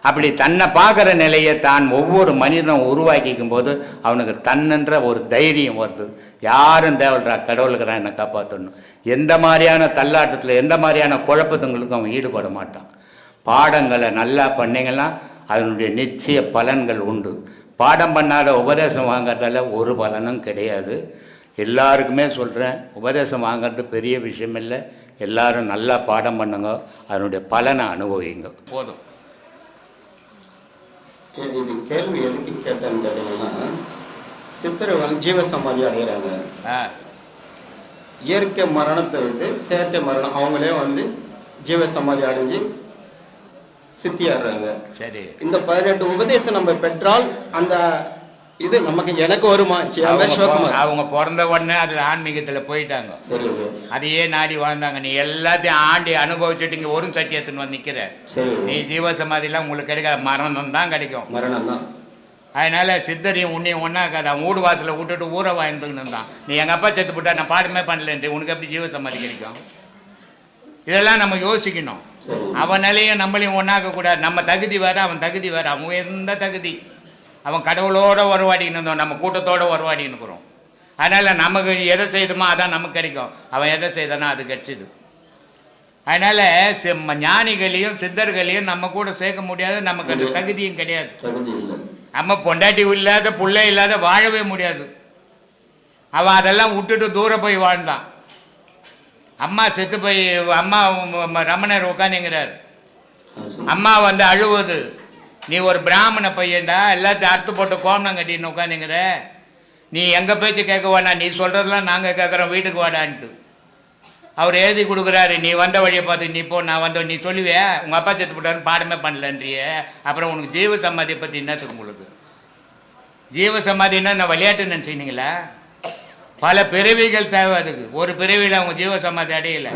அப்படி தன்னை பார்க்குற நிலையை தான் ஒவ்வொரு மனிதனும் உருவாக்கிக்கும் போது அவனுக்கு தன்னென்ற ஒரு தைரியம் வருது. யாரும் தேவையா, கடவுளுக்கு என்னை காப்பாற்றணும். எந்த மாதிரியான தள்ளாட்டத்தில், எந்த மாதிரியான குழப்பத்துங்களுக்கும் அவன் ஈடுபட மாட்டான். பாடங்களை நல்லா பண்ணிங்கன்னா அதனுடைய நிச்சய பலன்கள் உண்டு. பாடம் பண்ணாத உபதேசம் வாங்கிறதால ஒரு பலனும் கிடையாது. எல்லாருக்குமே சொல்கிறேன், உபதேசம் வாங்கிறது பெரிய விஷயம் இல்லை. எல்லாரும் நல்லா பாடம் பண்ணுங்க, அதனுடைய பலனை அனுபவிங்க, போதும். இது கேள்வி எதுக்கு கேட்டேன்னு கேட்டீங்கன்னா, சித்தரை வந்து ஜீவசமாதி அடைகிறாங்க. இயற்கை மரணத்தை விட்டு செயற்கை மரணம், அவங்களே வந்து ஜீவசமாதி அடைஞ்சு சித்தியாடுறாங்க. சரி, இந்த 18 உபதேசம் நம்ம பெற்றால் அந்த இது நமக்கு எனக்கு வருமா? அவங்க பிறந்த உடனே அதில் ஆன்மீகத்தில் போயிட்டாங்க. சரி, அதையே நாடி வாழ்ந்தாங்க. நீ எல்லாத்தையும் ஆண்டி அனுபவிச்சுட்டு இங்கே ஒரு சத்தியத்துன்னு வந்து நிற்கிற. சரி, நீ ஜீவசமாதிலாம் உங்களுக்கு கிடைக்காது, மரணம் தான் கிடைக்கும். மரணம் தான். அதனால சித்தரையும் உன்னையும் ஒன்றாக்காது. அவன் வீடு வாசலை விட்டுட்டு ஊரை வாழ்ந்துக்கின்னு இருந்தான். நீ எங்கள் அப்பா செத்து போட்டா நான் பாடமே பண்ணலன்ட்டு உனக்கு எப்படி ஜீவசமாதி கிடைக்கும்? இதெல்லாம் நம்ம யோசிக்கணும். அவன் நிலையும் நம்மளையும் ஒன்றாக்கக்கூடாது. நம்ம தகுதி வேறு, அவன் தகுதி வேறு. அவன் எந்த தகுதி, அவன் கடவுளோடு உருவாடின்னு இருந்தோம், நம்ம கூட்டத்தோடு உருவாடின்னு இருக்கிறோம். அதனால் நமக்கு எதை செய்தோமோ அதான் நமக்கு கிடைக்கும். அவன் எதை செய்தானோ அது கிடைச்சிது. அதனால் ஞானிகளையும் சித்தர்களையும் நம்ம கூட சேர்க்க முடியாது, நமக்கு அந்த தகுதியும் கிடையாது. நம்ம பொண்டாட்டி இல்லாத பிள்ளை இல்லாத வாழவே முடியாது. அவன் அதெல்லாம் விட்டுட்டு தூரம் போய் வாழ்ந்தான். அம்மா செத்து போய் அம்மா ரமணர் உட்காந்துங்கிறார். அம்மா வந்து அழுவது, நீ ஒரு பிராமண பையன்டா, எல்லாத்தையும் அறுத்து போட்டு கோமணம் கட்டின்னு உட்காந்துங்கிற, நீ எங்கள் பேச்சு கேட்க வேணா, நீ சொல்கிறதெல்லாம் நாங்கள் கேட்குறோம், வீட்டுக்கு வாடான்ட்டு அவர் எழுதி கொடுக்குறாரு. நீ வந்த வழியை பார்த்து நீ போ, நான் வந்த நீ சொல்லுவே உங்கள் அப்பா செத்து போட்டாருன்னு பாடமே பண்ணலன்றிய. அப்புறம் உனக்கு ஜீவ சமாதியை பற்றி என்னத்துக்கு? உங்களுக்கு ஜீவ சமாதின்னா நான் விளையாட்டு நினச்சிங்களா? பல பிறவிகள் தேவை அதுக்கு. ஒரு பிறவியில் அவங்க ஜீவ சமாதி அடையலை.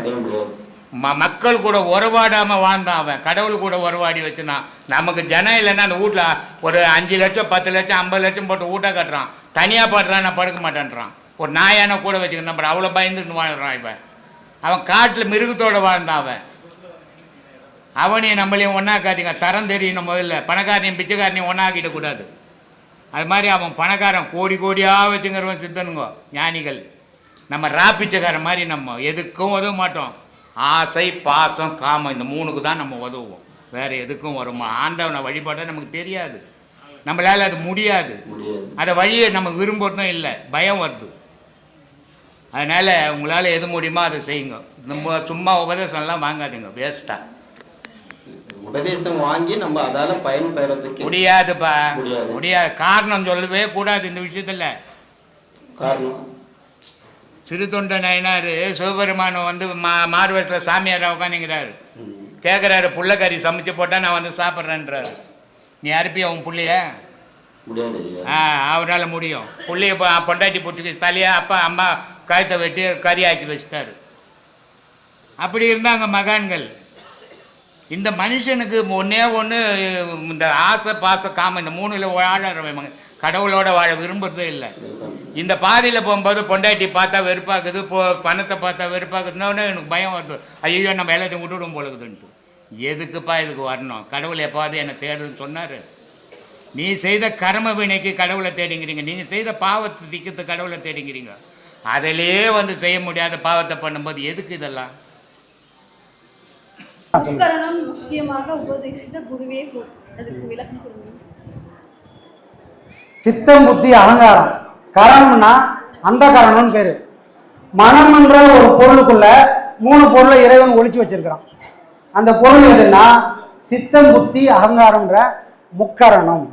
மக்கள் கூட உறவாடாமல் வாழ்ந்தான் அவன், கடவுள் கூட உறவாடி வச்சுனான். நமக்கு ஜனம் இல்லைன்னா அந்த வீட்டில் ஒரு 5 லட்சம் 10 லட்சம் 50 லட்சம் போட்டு வீட்டை கட்டுறான், தனியாக படுறான், நான் படுக்க மாட்டேன்றான். ஒரு நாயான கூட வச்சுக்கணும், நம்ம அவ்வளோ பயந்துட்டு வாழ்கிறான். இப்போ அவன் காட்டில் மிருகத்தோடு வாழ்ந்தான். அவனையும் நம்மளையும் ஒன்றாக்காதீங்க. தரம் தெரியணும். முதல்ல பணக்காரனையும் பிச்சைக்காரனையும் ஒன்றாக்கிடக்கூடாது. அது மாதிரி அவன் பணக்காரன் கோடி கோடியாக வச்சுங்கிறவன் சித்தனுங்க ஞானிகள். நம்ம பிச்சைக்காரன் மாதிரி நம்ம எதுக்கும் உதவ மாட்டோம். ஆசை, பாசம், காமம், இந்த 3க்கு தான் நம்ம உதவுவோம். வேறு எதுக்கும் வருமா? ஆண்டவனை வழிபாட நமக்கு தெரியாது, நம்மளால் அது முடியாது. அந்த வழியை நம்ம விரும்புறதும் இல்லை, பயம் வருது. அதனால் உங்களால் எது முடியுமோ அதை செய்யுங்க. நம்ம சும்மா உபதேசம்லாம் வாங்காதீங்க, வேஸ்ட்டாக. உபதேசம் வாங்கி நம்ம அதால் பயன் பெறதுக்கு முடியாதுப்பா, முடியாது. காரணம் சொல்லவே கூடாது இந்த விஷயத்தில். காரணம் சிறு தொண்ட நயினார் சிவபெருமானை வந்து மாறு வயசில் சாமியாராக உட்காந்துங்கிறாரு. கேட்குறாரு, புள்ளக்கறி சமைச்சு போட்டால் நான் வந்து சாப்பிட்றேன்றாரு. நீ அறுப்பிய உன் புள்ளைய? அவரால் முடியும். புள்ளைய பொண்டாட்டி பிடிச்சி தலையா அப்பா அம்மா கழுத்தை வெட்டி கறி ஆக்கி வச்சுட்டாரு. அப்படி இருந்தாங்க மகான்கள். இந்த மனுஷனுக்கு ஒன்றே ஒன்று, இந்த ஆசை, பாச, காமம், இந்த 3ல் வாழ கடவுளோட வாழ விரும்புறதே இல்லை. இந்த பாதையில் போகும்போது பொண்டாட்டி பார்த்தா வெறுப்பாக்குது, பணத்தை பார்த்தா வெறுப்பாக்குதுன்னா எனக்கு பயம் வருது. ஐயோ நம்ம எல்லாத்தையும் விட்டுவிடும் போலக்குதுன்ட்டு. எதுக்குப்பா இதுக்கு வரணும்? கடவுள் எப்பாவது என்னை தேடுன்னு சொன்னார்? நீ செய்த கர்ம வினைக்கு கடவுளை தேடிங்கிறீங்க, நீங்கள் செய்த பாவத்தை திக்கிறது கடவுளை தேடிங்கிறீங்க. அதிலே வந்து செய்ய முடியாத பாவத்தை பண்ணும்போது எதுக்கு இதெல்லாம்? முக்கரணம் முக்கியமாக உபதேசித்த குருவே அதுக்கு விளக்கம் கொடுங்க. சித்தம், புத்தி, அகங்காரம். கரணம்னா அந்த கரணம்னு பேரு. மனம்ன்ற ஒரு பொருளுக்குள்ள 3 பொருளை இறைவன் ஒழிச்சு வச்சிருக்கிறான். அந்த பொருள் எதுன்னா சித்தம், புத்தி, அகங்காரம்ன்ற முக்கரணம்.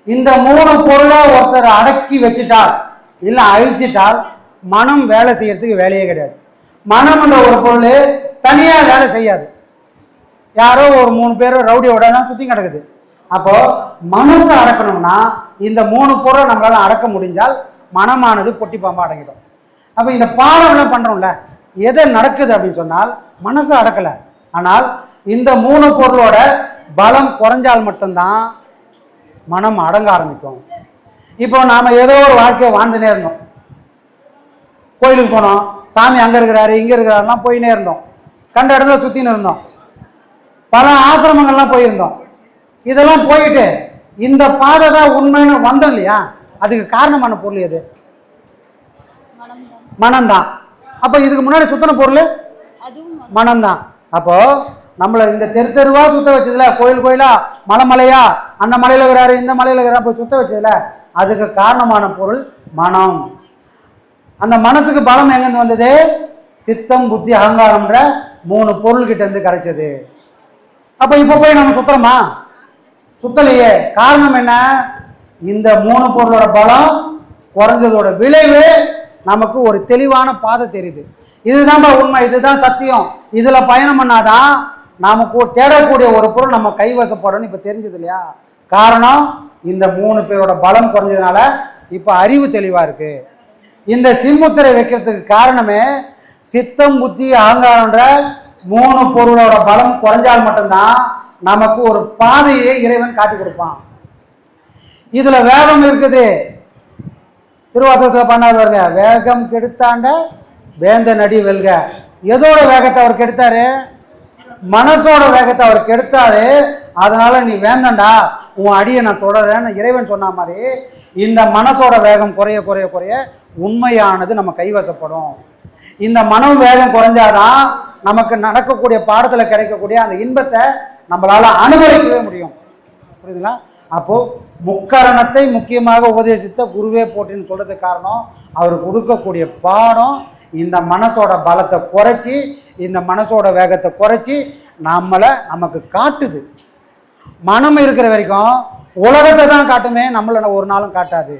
இந்த 3 பொருளை ஒருத்தர் அடக்கி வச்சுட்டால் இல்லை அழிச்சிட்டால் மனம் வேலை செய்யறதுக்கு வேலையே கிடையாது. மனம்ன்ற ஒரு பொருள் தனியாக வேலை செய்யாது. யாரோ ஒரு 3 பேர் ரவுடியோட தான் சுற்றி கிடக்குது. அப்போ மனசை அடக்கணும்னா இந்த 3 பொருளை நம்மளால அடக்க முடிஞ்சால் மனமானது பொட்டி பாம்பா அடங்கிடும். அப்போ இந்த பாடம்லாம் பண்ணுறோம்ல, எதை நடக்குது அப்படின்னு சொன்னால் மனசை அடக்கலை. ஆனால் இந்த 3 பொருளோட பலம் குறைஞ்சால் மட்டும்தான் மனம் அடங்க ஆரம்பிக்கும். இப்போ நாம் ஏதோ ஒரு வாழ்க்கையை வாழ்ந்துனே இருந்தோம். கோயிலுக்கு போனோம், சாமி அங்கே இருக்கிறாரு இங்கே இருக்கிறாருலாம் போயினே இருந்தோம். கண்ட இடத்துல சுற்றின்னு இருந்தோம். பல ஆசிரமங்கள்லாம் போயிருந்தோம். இதெல்லாம் போயிட்டு இந்த பாதை தான் உண்மைன்னு வந்தோம் இல்லையா? அதுக்கு காரணமான பொருள் எது? மனம்தான். அப்போ இதுக்கு முன்னாடி சுத்தின பொருள் மனம்தான். அப்போ நம்மளை இந்த தெருவா சுத்த வச்சதுல, கோயில் கோயிலா, மலையா, அந்த மலையில இருக்கிறாரு இந்த மலையில இருக்கிறாரு போய் சுத்த வச்சதுல, அதுக்கு காரணமான பொருள் மனம். அந்த மனசுக்கு பலம் எங்கேருந்து வந்தது? சித்தம், புத்தி, அகங்காரம்ன்ற 3 பொருள் கிட்ட இருந்து கிடைச்சது. அப்போ இப்போ போய் நம்ம சுத்துறோமா? சுத்தலையே. காரணம் என்ன? இந்த 3 பொருளோட பலம் குறைஞ்சதோட விளைவு நமக்கு ஒரு தெளிவான பாதை தெரியுது. இதுதான் உண்மை, இதுதான் சத்தியம், இதுல பயணம் பண்ணாதான் நமக்கு தேடக்கூடிய ஒரு பொருள் நம்ம கைவசப்படணும் இப்ப தெரிஞ்சது இல்லையா? காரணம் இந்த 3 பேரோட பலம் குறைஞ்சதுனால இப்ப அறிவு தெளிவா இருக்கு. இந்த சின்முத்திரை வைக்கிறதுக்கு காரணமே சித்தம், புத்தி, அகங்காரம்ன்ற 3 பொருளோட பலம் குறைஞ்சால் மட்டும்தான் நமக்கு ஒரு பாதையை இறைவன் காட்டி கொடுப்பான். இதுல வேகம் இருக்குது. திருவாசகத்துல பண்ணாரு பாருங்க, வேகம் கெடுத்தாண்ட வேந்த நடி வெல்க. எதோட வேகத்தை அவர் கெடுத்தாரு? மனசோட வேகத்தை அவர் கெடுத்தாரு. அதனால நீ வேந்தண்டா, உன் அடியை நான் தொடரேன்னு இறைவன் சொன்ன மாதிரி இந்த மனசோட வேகம் குறைய குறைய குறைய உண்மையானது நம்ம கைவசப்படும். இந்த மனம் வேகம் குறைஞ்சாதான் நமக்கு நடக்கக்கூடிய பாடத்துல கிடைக்கக்கூடிய அந்த இன்பத்தை நம்மளால அனுபவிக்கவே முடியும். புரியுதுங்களா? அப்போ முக்கரணத்தை முக்கியமாக உபதேசித்த குருவே போட்டின்னு சொல்றதுக்கு காரணம் அவர் கொடுக்கக்கூடிய பாடம் இந்த மனசோட பலத்தை குறைச்சி, இந்த மனசோட வேகத்தை குறைச்சி நமக்கு காட்டுது. மனம் இருக்கிற வரைக்கும் உலகத்தை தான் காட்டுமே, நம்மளை ஒரு நாளும் காட்டாது.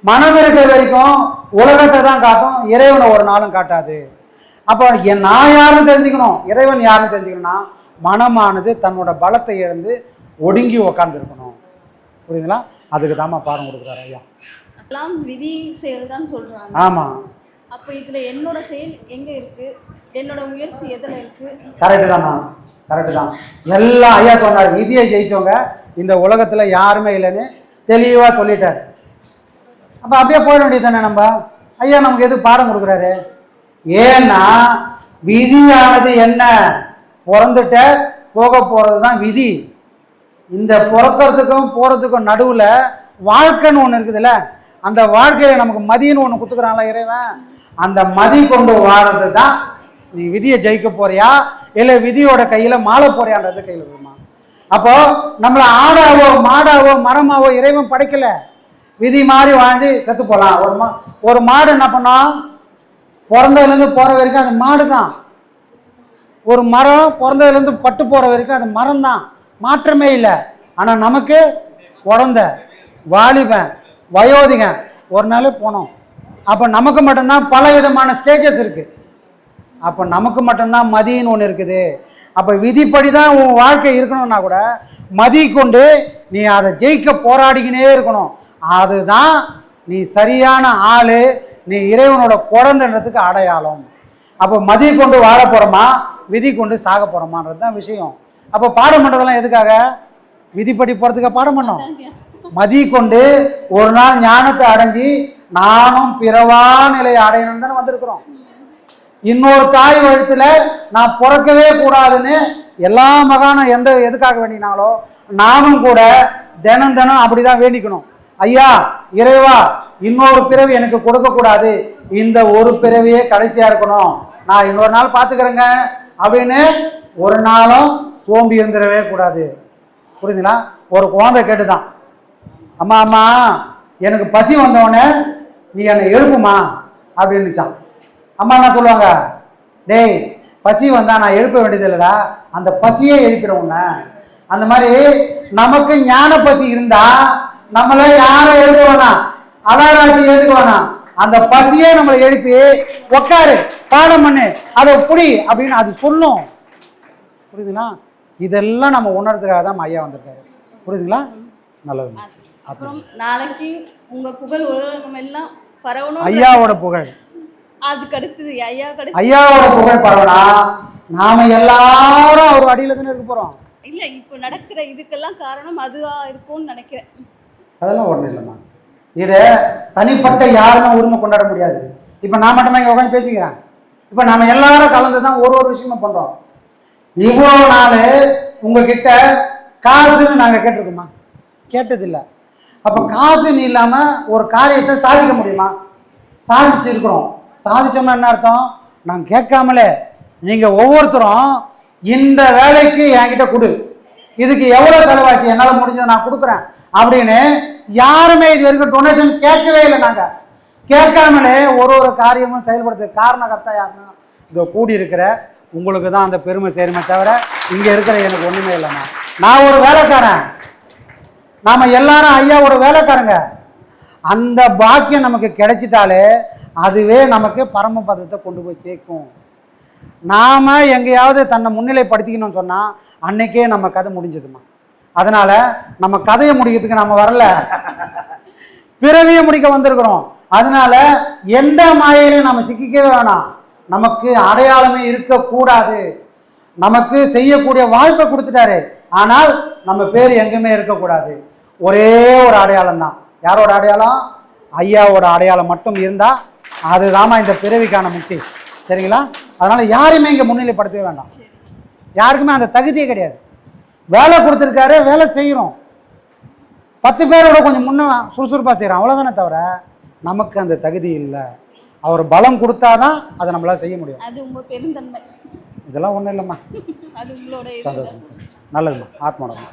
மனம் இருக்கிற வரைக்கும் உலகத்தை தான் காட்டும், இறைவனை ஒரு நாளும் காட்டாது. அப்போ நான் யாருன்னு தெரிஞ்சுக்கணும், இறைவன் யாருன்னு தெரிஞ்சுக்கணும்னா மனமானது தன்னோட பலத்தை இழந்து ஒடுங்கி உக்காந்துருக்கணும். புரியுதுங்களா? அதுக்கு தாமா பாடம் கொடுக்குறாரு ஐயா. எல்லாம் விதி செயல் தான் சொல்றாங்க. ஆமா. அப்ப இதுல என்னோட செயல் எங்க இருக்கு, என்னோட முயற்சி எதுல இருக்கு? கரெக்டு தாம்மா, கரெக்டு தான். எல்லாம் ஐயா சொன்னார், விதியை ஜெயிச்சவங்க இந்த உலகத்துல யாருமே இல்லைன்னு தெளிவா சொல்லிட்டார். அப்ப அப்படியே போயிட வேண்டியது தானே நம்ம. ஐயா நமக்கு எது பாடம் கொடுக்குறாரு? ஏன்னா விதியானது என்ன? பிறந்துட்ட போக போகிறது தான் விதி. இந்த பிறக்கிறதுக்கும் போகிறதுக்கும் நடுவில் வாழ்க்கைன்னு ஒன்று இருக்குதுல்ல, அந்த வாழ்க்கையில் நமக்கு மதின்னு ஒன்று கொடுத்துக்கிறான்ல இறைவன், அந்த மதி கொண்டு வாழறது தான் நீ விதியை ஜெயிக்க போறியா இல்லை விதியோட கையில் மாள போறியான்றது கையில் இருக்குமா. அப்போ நம்மளை ஆடாவோ மாடாவோ மரமாவோ இறைவன் படைக்கல, விதி மாதிரி வாழ்ந்து செத்து போகலாம். ஒரு மாடு என்ன பண்ணோம், பிறந்ததுலேருந்து போகிற வரைக்கும் அது மாடு தான். ஒரு மரம் பிறந்ததுலேருந்து பட்டு போகிற வரைக்கும் அது மரம் தான், மாற்றமே இல்லை. ஆனால் நமக்கு குழந்த, வாலிபன், வயோதிகன் ஒரு நாள் போனோம். அப்போ நமக்கு மட்டும்தான் பல விதமான ஸ்டேஜஸ் இருக்குது. அப்போ நமக்கு மட்டும்தான் மதின்னு ஒன்று இருக்குது. அப்போ விதிப்படி தான் உன் வாழ்க்கை இருக்கணும்னா கூட மதி கொண்டு நீ அதை ஜெயிக்க போராடிக்கினே இருக்கணும். அதுதான் நீ சரியான ஆள், நீ இறைவனோட குழந்தைன்றதுக்கு அடையாளம். அப்போ மதி கொண்டு வாழ போகிறோமா விதி கொண்டு சாக போகிறோமான்றது தான் விஷயம். அப்போ பாடம் பண்ணுறதெல்லாம் எதுக்காக? விதிப்படி போகிறதுக்காக பாடம் பண்ணோம். மதி கொண்டு ஒரு நாள் ஞானத்தை அடைஞ்சி நானும் பிறவா நிலையை அடையணும்னு தானே வந்திருக்கிறோம். இன்னொரு தாய் வயிற்றுல நான் பிறக்கவே கூடாதுன்னு எல்லா மகானும் எதுக்காக வேண்டினாங்களோ நானும் கூட தினம் தினம் அப்படிதான் வேண்டிக்கணும். ஐயா இறைவா, இன்னொரு பிறவி எனக்கு கொடுக்க கூடாது, இந்த ஒரு பிறவியே கடைசியா இருக்கணும், நான் இன்னொரு நாள் பார்த்துக்கிறேங்க அப்படின்னு ஒரு நாளும் சோம்பி இருந்துடவே கூடாது. புரியுதுங்களா? ஒரு குழந்தை கேட்டுதான், அம்மா அம்மா எனக்கு பசி வந்தவொடனே நீ என்னை எழுப்புமா அப்படின்னுச்சான். அம்மா என்ன சொல்லுவாங்க, டேய் பசி வந்தா நான் எழுப்ப வேண்டியது இல்லைடா, அந்த பசியே எழுப்பிடுவோங்க. அந்த மாதிரி நமக்கு ஞான பசி இருந்தா நம்மள யாரும் எழுப்ப வேணாம், அலாராட்சி எழுதுக்க வேணாம், அந்த பசியே நம்மளை எழுப்பி உட்காரு பாடம் பண்ணு அதை புடி அப்படின்னு அது சொல்லும். புரியுதுங்களா? இதெல்லாம் நம்ம உணர்றதுக்காக தான் ஐயா வந்திருக்காரு. புரியுதுங்களா? நல்லது. அப்புறம் நாளைக்கு உங்க புகழ் உலகம் எல்லாம் பரவணும். ஐயாவோட புகழ் அதுக்கு அடுத்தது ஐயாவோட புகழ் பரவனா நாம எல்லாரும் அவர் அடியில தானே இருக்க போறோம். இல்ல இப்ப நடக்கிற இதுக்கெல்லாம் காரணம் அதுவா இருக்கும்னு நினைக்கிறேன். அதெல்லாம் ஒண்ணும் இல்லைம்மா, இதை தனிப்பட்ட யாருமே உரிமை கொண்டாட முடியாது. இப்ப நான் மட்டுமே இங்க உட்காந்து பேசிக்கிறேன். இப்ப நாம எல்லாரும் கலந்துதான் ஒரு விஷயமா பண்றோம். இவ்வளவு நாள் உங்ககிட்ட காசுன்னு நாங்க கேட்டிருக்கோமா? கேட்டதில்லை. அப்ப காசுன்னு இல்லாம ஒரு காரியத்தை சாதிக்க முடியுமா? சாதிச்சிருக்கிறோம். சாதிச்சோம்னா என்ன அர்த்தம்? நான் கேட்காமலே நீங்க ஒவ்வொருத்தரும் இந்த வேலைக்கு என்கிட்ட கொடு, இதுக்கு எவ்வளவு செலவாச்சு என்னால் முடிஞ்சதை நான் கொடுக்குறேன் அப்படின்னு யாருமே இது வரைக்கும் டொனேஷன் கேட்கவே இல்லை. நாங்கள் கேட்காமலே ஒரு காரியமும் செயல்படுத்த காரணகர்த்தா யாருன்னா இங்கே கூடி இருக்கிற உங்களுக்கு தான் அந்த பெருமை சேருமே தவிர இங்கே இருக்கிற எனக்கு ஒன்றுமே இல்லைண்ணா. நான் ஒரு வேலைக்காரன், நாம் எல்லாரும் ஐயாவோட வேலைக்காரங்க. அந்த பாக்கியம் நமக்கு கிடைச்சிட்டாலே அதுவே நமக்கு பரமபதத்தை கொண்டு போய் சேர்க்கும். நாம் எங்கேயாவது தன்னை முன்னிலைப்படுத்திக்கணும்னு சொன்னால் அன்னைக்கே நம்ம கதை முடிஞ்சதுமா. அதனால நம்ம கதையை முடிக்கிறதுக்கு நம்ம வரல, பிறவியை முடிக்க வந்திருக்கிறோம். அதனால எந்த மாயையிலையும் நம்ம சிக்கிக்கவே வேணாம். நமக்கு அடையாளமே இருக்கக்கூடாது. நமக்கு செய்யக்கூடிய வாய்ப்பை கொடுத்துட்டாரு, ஆனால் நம்ம பேர் எங்குமே இருக்கக்கூடாது. ஒரே ஒரு அடையாளம் தான். யாரோட அடையாளம்? ஐயாவோட அடையாளம் மட்டும் இருந்தால் அதுதாம்மா இந்த பிறவிக்கான முக்தி. சரிங்களா? அதனால யாரையுமே இங்கே முன்னிலைப்படுத்தவே வேண்டாம். யாருக்குமே அந்த தகுதியே கிடையாது. வேலை கொடுத்துருக்காரு, வேலை செய்கிறோம், 10 பேரோட கொஞ்சம் முன்ன சுறுசுறுப்பாக செய்கிறோம், அவ்வளோதானே தவிர நமக்கு அந்த தகுதி இல்லை. அவர் பலம் கொடுத்தாதான் அதை நம்மளால செய்ய முடியும். அது உங்க பெருந்தன்மை. இதெல்லாம் ஒன்றும் இல்லைம்மா. அது உங்களோட சந்தோஷம். நல்லதும்மா, ஆத்மானம்மா.